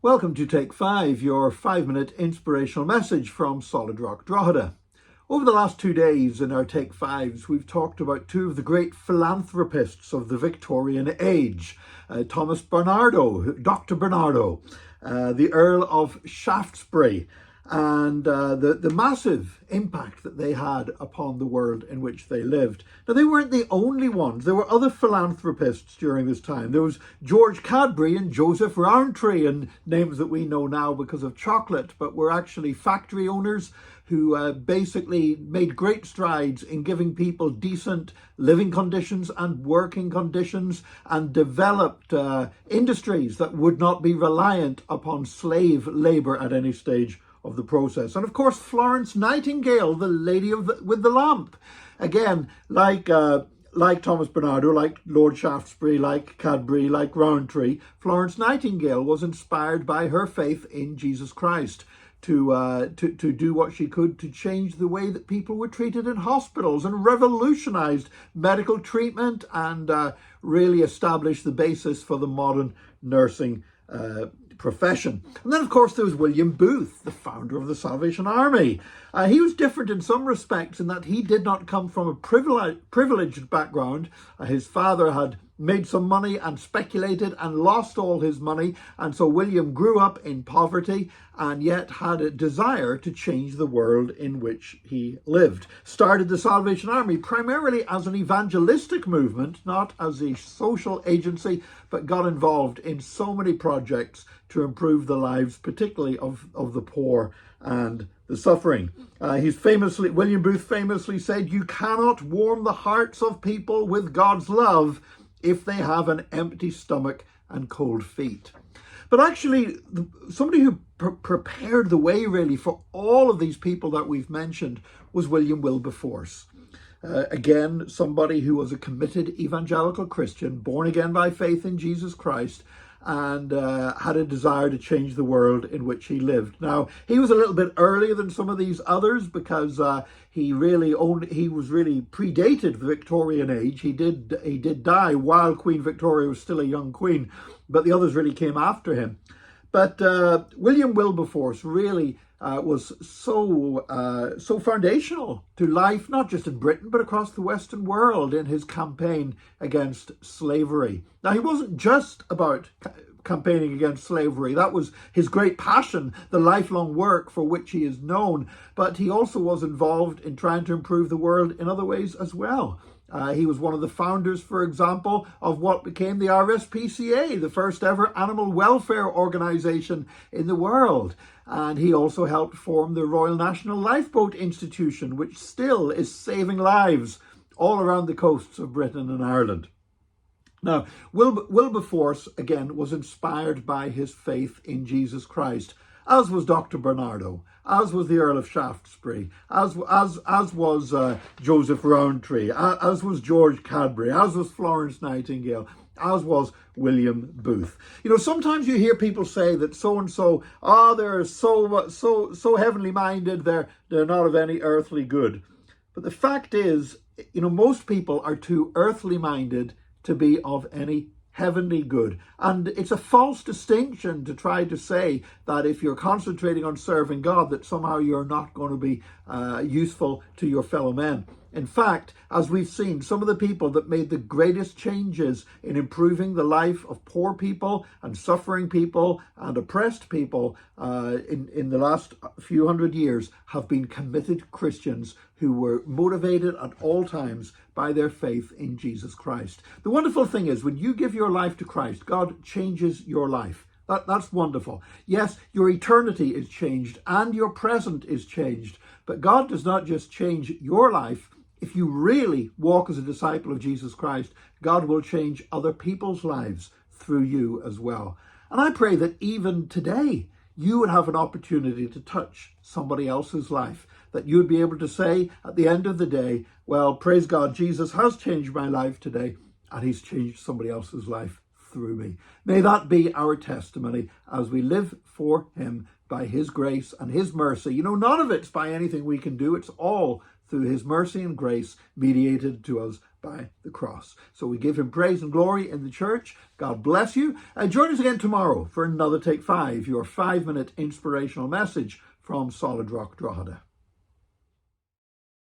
Welcome to Take 5, your 5-minute inspirational message from Solid Rock Drogheda. Over the last 2 days in our Take 5s, we've talked about two of the great philanthropists of the Victorian age, Thomas Barnardo, Dr. Barnardo, the Earl of Shaftesbury, and the massive impact that they had upon the world in which they lived. Now, they weren't the only ones. There were other philanthropists during this time. There was George Cadbury and Joseph Rowntree, and names that we know now because of chocolate, but were actually factory owners who basically made great strides in giving people decent living conditions and working conditions, and developed industries that would not be reliant upon slave labor at any stage of the process. And of course, Florence Nightingale, the lady with the lamp. Again, like Thomas Barnardo, like Lord Shaftesbury, like Cadbury, like Rowntree, Florence Nightingale was inspired by her faith in Jesus Christ to do what she could to change the way that people were treated in hospitals, and revolutionized medical treatment, and really established the basis for the modern nursing profession. And then, of course, there was William Booth, the founder of the Salvation Army. He was different in some respects in that he did not come from a privileged background. His father had made some money and speculated and lost all his money, and so William grew up in poverty and yet had a desire to change the world in which he lived. Started the Salvation Army primarily as an evangelistic movement, not as a social agency, but got involved in so many projects to improve the lives, particularly of the poor and the suffering. William Booth famously said, "You cannot warm the hearts of people with God's love if they have an empty stomach and cold feet." But actually, somebody who prepared the way really for all of these people that we've mentioned was William Wilberforce. Again, somebody who was a committed evangelical Christian, born again by faith in Jesus Christ, and had a desire to change the world in which he lived. Now, he was a little bit earlier than some of these others because he was really predated the Victorian age. He did die while Queen Victoria was still a young queen, but the others really came after him. But William Wilberforce really was so foundational to life, not just in Britain, but across the Western world, in his campaign against slavery. Now, he wasn't just about campaigning against slavery. That was his great passion, the lifelong work for which he is known. But he also was involved in trying to improve the world in other ways as well. He was one of the founders, for example, of what became the RSPCA, the first ever animal welfare organization in the world. And he also helped form the Royal National Lifeboat Institution, which still is saving lives all around the coasts of Britain and Ireland. Now, Wilberforce, again, was inspired by his faith in Jesus Christ, as was Dr. Barnardo, as was the Earl of Shaftesbury, as was Joseph Rowntree, as was George Cadbury, as was Florence Nightingale, as was William Booth. You know, sometimes you hear people say that so-and-so, they're so heavenly minded, they're not of any earthly good. But the fact is, you know, most people are too earthly minded to be of any heavenly good. And it's a false distinction to try to say that if you're concentrating on serving God, that somehow you're not going to be useful to your fellow men. In fact, as we've seen, some of the people that made the greatest changes in improving the life of poor people and suffering people and oppressed people in the last few hundred years have been committed Christians who were motivated at all times by their faith in Jesus Christ. The wonderful thing is, when you give your life to Christ, God changes your life. That's wonderful. Yes, your eternity is changed and your present is changed, but God does not just change your life. If you really walk as a disciple of Jesus Christ, God will change other people's lives through you as well. And I pray that even today, you would have an opportunity to touch somebody else's life, that you would be able to say at the end of the day, well, praise God, Jesus has changed my life today, and he's changed somebody else's life through me. May that be our testimony as we live for him by his grace and his mercy. You know, none of it's by anything we can do. It's all through his mercy and grace mediated to us by the cross. So we give him praise and glory in the church. God bless you. Join us again tomorrow for another Take 5, your 5-minute inspirational message from Solid Rock Drogheda.